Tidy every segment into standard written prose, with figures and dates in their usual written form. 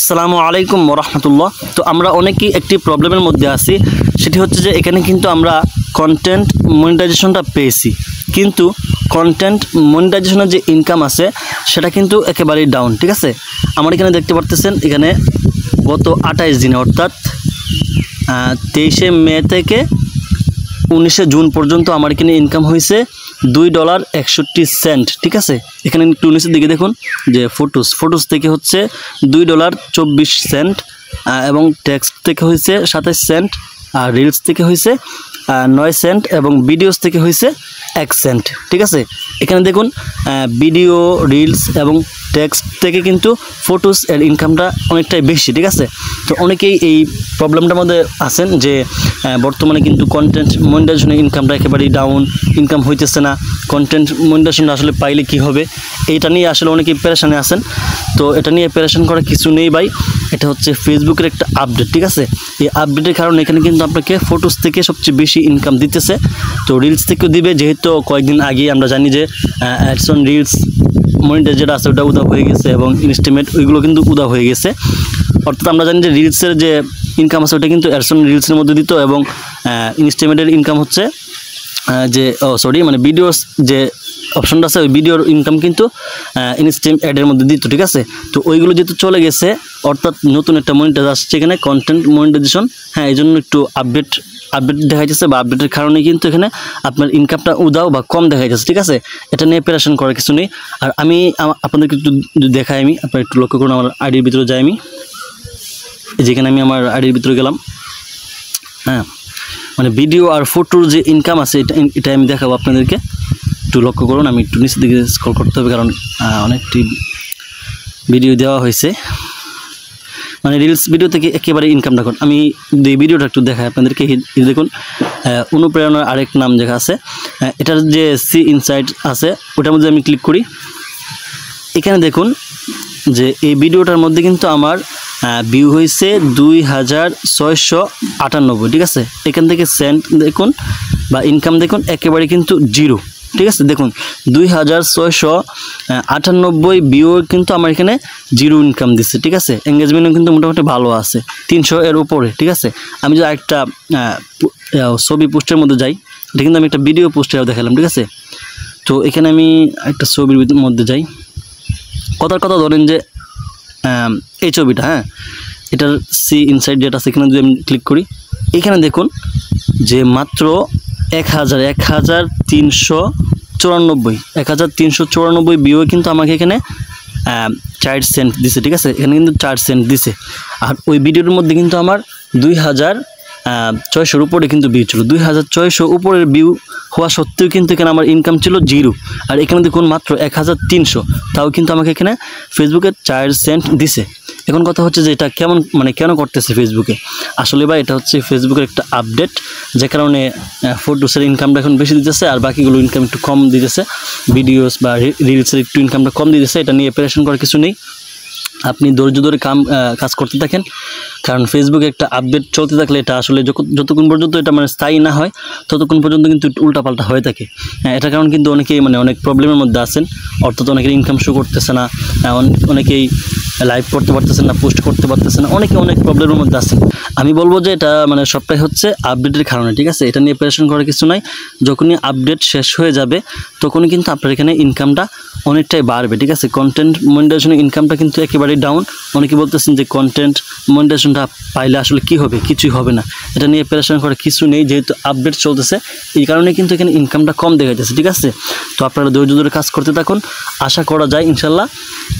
আসসালামু আলাইকুম ওরহমতুল্লাহ। তো আমরা অনেকেই একটি প্রবলেমের মধ্যে আছি, সেটি হচ্ছে যে এখানে কিন্তু আমরা কন্টেন্ট মনিটাইজেশনটা পেয়েছি, কিন্তু কন্টেন্ট মনিটাইজেশনের যে ইনকাম আছে সেটা কিন্তু একেবারেই ডাউন। ঠিক আছে, আমার এখানে দেখতে পারতেছেন, এখানে গত 28 দিনে অর্থাৎ 23শে মে থেকে 19শে জুন পর্যন্ত আমার এখানে ইনকাম হয়েছে $2.61। ঠিক আছে, এখানে একটু 19এর দিকে দেখুন যে ফটোস থেকে হচ্ছে $2.24 এবং টেক্সট থেকে হয়েছে 27 সেন্ট, আর রিলস থেকে হয়েছে 9 সেন্ট এবং ভিডিওস থেকে হয়েছে 1 সেন্ট। ঠিক আছে, এখানে দেখুন ভিডিও, রিলস এবং টেক্সট থেকে কিন্তু ফটোস এর ইনকামটা অনেকটাই বেশি। ঠিক আছে, তো অনেকেই এই প্রবলেমটার মধ্যে আছেন যে বর্তমানে কিন্তু কন্টেন্ট মনিটাইজেশনের ইনকামটা একেবারেই ডাউন, ইনকাম হইতেছে না, কন্টেন্ট মনিটাইজেশনটা আসলে পাইলে কি হবে, এইটা নিয়ে আসলে অনেকেই পেরেশানে আছেন। তো এটা নিয়ে পেরেশান করার কিছু নেই ভাই, এটা হচ্ছে ফেসবুকের একটা আপডেট। ঠিক আছে, এই আপডেটের কারণে এখানে কিন্তু আপনাকে ফটোস থেকে সবচেয়ে বেশি ইনকাম দিতেছে, তো রিলস থেকেও দিবে, যেহেতু কয়েকদিন আগে আমরা জানি যে অ্যাডস অন রিলস মনিটাইজ যেটা আছে ওটা উধাও হয়ে গেছে এবং ইনস্টিমেট ওইগুলো কিন্তু উধাও হয়ে গেছে। অর্থাৎ আমরা জানি যে রিলসের যে ইনকাম আছে ওটা কিন্তু অ্যাডস অন রিলসের মধ্যে দিত এবং ইনস্টিমেটের ইনকাম হচ্ছে মানে ভিডিওস যে অপশনটা আছে ওই ভিডিওর ইনকাম কিন্তু ইনস্টিম অ্যাডের মধ্যে দিত। ঠিক আছে, তো ওইগুলো যেহেতু চলে গেছে, অর্থাৎ নতুন একটা মনিটাইজ আসছে এখানে কন্টেন্ট মনিটাইজেশন। হ্যাঁ, এই জন্য একটু আপডেট দেখা যাচ্ছে, বা আপডেটের কারণে কিন্তু এখানে আপনার ইনকামটা উদাও বা কম দেখা যাচ্ছে। ঠিক আছে, এটা নিয়ে প্যারেশান করার কিছু নেই। আর আমি আপনাদেরকে একটু দেখাই, আমি আপনারা একটু লক্ষ্য করুন, আমার আইডির ভিতরে যাই, আমি যেখানে আমি আমার আইডির ভিতরে গেলাম। হ্যাঁ, মানে ভিডিও আর ফটোর যে ইনকাম আছে এটা আমি দেখাবো আপনাদেরকে, একটু লক্ষ্য করুন। আমি একটু নিচের দিকে স্ক্রল করতে হবে কারণ অনেকটি ভিডিও দেওয়া হয়েছে, মানে রিলস ভিডিও থেকে একেবারে ইনকামটা করুন। আমি এই ভিডিওটা একটু দেখাই আপনাদেরকে। দেখুন অনুপ্রেরণার আরেক নাম লেখা আছে, এটার যে সি ইনসাইট আছে ওটার মধ্যে আমি ক্লিক করি। এখানে দেখুন যে এই ভিডিওটার মধ্যে কিন্তু আমার ভিউ হয়েছে 2698। ঠিক আছে, এখান থেকে সেন্ট দেখুন বা ইনকাম দেখুন একেবারে কিন্তু জিরো। ঠিক আছে, দেখুন 2698 ভিউ কিন্তু আমার এখানে জিরো ইনকাম দিচ্ছে। ঠিক আছে, এঙ্গেজমেন্টও কিন্তু মোটামুটি ভালো আছে, 300 এর উপরে। ঠিক আছে, আমি যদি একটা ছবি পোস্টের মধ্যে যাই, এটা কিন্তু আমি একটা ভিডিও পোস্টে দেখালাম। ঠিক আছে, তো এখানে আমি একটা ছবির মধ্যে যাই, কথা ধরেন যে এই ছবিটা, হ্যাঁ, এটার সি ইনসাইড যেটা আছে এখানে যদি আমি ক্লিক করি, এখানে দেখুন যে মাত্র 1394 ভিউ কিন্তু আমাকে এখানে 4 সেন্ট দিছে। ঠিক আছে, এখানে কিন্তু 4 সেন্ট দিছে। আর ওই ভিডিওর মধ্যে কিন্তু আমার 2600 উপরে কিন্তু ভিউ ছিল, 2600 উপরের ভিউ হওয়া সত্ত্বেও কিন্তু এখানে আমার ইনকাম ছিল জিরো। আর এখানে দেখুন মাত্র 1300, তাও কিন্তু আমাকে এখানে ফেসবুকে 4 সেন্ট দিছে। এখন কথা হচ্ছে যে এটা কেন করতেছে ফেসবুকে? আসলে ভাই এটা হচ্ছে ফেসবুকের একটা আপডেট, যে কারণে ফটোসের ইনকামটা এখন বেশি দিতেছে আর বাকিগুলো ইনকাম একটু কম দিতেছে, ভিডিওস বা রিলসের একটু ইনকামটা কম দিতেছে। এটা নিয়ে প্যারেশান করার কিছু নেই, আপনি ধৈর্য ধরে কাজ করতে থাকেন, কারণ ফেসবুকে একটা আপডেট চলতে থাকলে এটা আসলে যতক্ষণ পর্যন্ত এটা স্থায়ী না হয় ততক্ষণ পর্যন্ত কিন্তু উল্টাপাল্টা হয়ে থাকে। এটার কারণ কিন্তু অনেকেই অনেক প্রবলেমের মধ্যে আছেন, অর্থাৎ অনেকের ইনকাম শো করতেছে না, অনেকেই লাইভ করতে পারতেছেন না, পোস্ট করতে পারতেছেন না, অনেক প্রবলেমের মধ্যে আছেন। আমি বলবো যে এটা সবটাই হচ্ছে আপডেটের কারণে। ঠিক আছে, এটা নিয়ে প্যারেশান করার কিছু নাই, যখনই আপডেট শেষ হয়ে যাবে তখনই কিন্তু আপনার এখানে ইনকামটা অনেকটাই বাড়বে। ঠিক আছে, কন্টেন্ট মনিটাইজেশনের ইনকামটা কিন্তু একেবারেই ডাউন। অনেকে বলতেছেন যে কন্টেন্ট মনিটাইজেশনটা পাইলে আসলে কি হবে, কিছুই হবে না। এটা নিয়ে প্যারেশান করার কিছু নেই, যেহেতু আপডেট চলতেছে এই কারণে কিন্তু এখানে ইনকামটা কম দেখা যাচ্ছে। ঠিক আছে, তো আপনারা ধৈর্য ধরে কাজ করতে থাকুন, আশা করা যায় ইনশাল্লাহ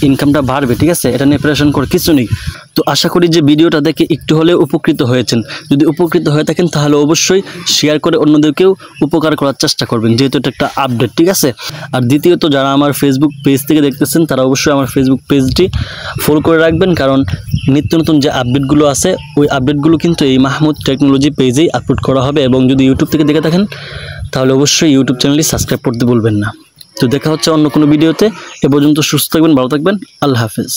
ইনকামটা বাড়বে। ঠিক আছে, এটা নিয়ে প্যারেশান করার কিছু নেই। তো আশা করি যে ভিডিওটা দেখে একটু হলেও উপকৃত হয়েছেন। যদি উপকৃত হয়ে থাকেন তাহলে অবশ্যই শেয়ার করে অন্যদেরকেও উপকার করার চেষ্টা করবেন, যেহেতু এটা একটা আপডেট। ঠিক আছে, আর দ্বিতীয়ত যারা আমার ফেসবুক পেজ থেকে দেখতেছেন তারা অবশ্যই আমার ফেসবুক পেজটি ফলো করে রাখবেন, কারণ নিত্য নতুন যে আপডেটগুলো আছে ওই আপডেটগুলো কিন্তু এই মাহমুদ টেকনোলজি পেজেই আপলোড করা হবে। এবং যদি ইউটিউব থেকে দেখে থাকেন তাহলে অবশ্যই ইউটিউব চ্যানেলটি সাবস্ক্রাইব করতে ভুলবেন না। তো দেখা হচ্ছে অন্য কোনো ভিডিওতে। এ পর্যন্ত সুস্থ থাকবেন, ভালো থাকবেন, আল্লাহ হাফেজ।